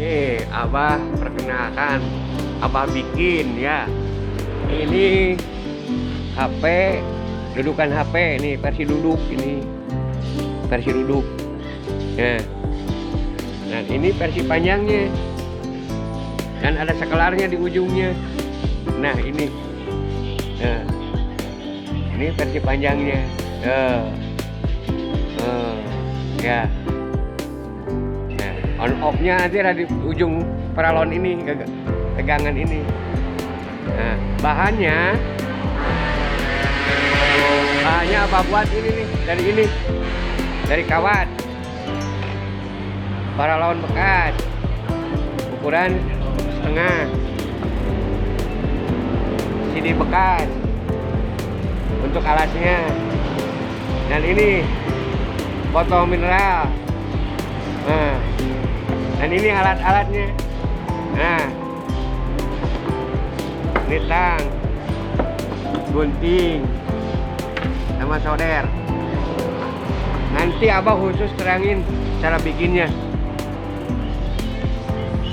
Nih, Abah perkenalkan, Abah bikin ya. Ini HP, dudukan HP, ini versi duduk ini. Versi duduk. Nah, dan ini versi panjangnya. Dan ada sekelarnya di ujungnya. Nah, ini. Nah, ini versi panjangnya. Ya. Nah, on off-nya nanti ada di ujung paralon ini, tegangan ini. Nah, bahannya apa buat ini nih, dari kawat paralon bekas ukuran setengah, CD bekas untuk alasnya, dan ini botol mineral. Nah, dan ini alat-alatnya. Nah, ini tang, gunting, sama solder. Nanti Abah khusus terangin cara bikinnya.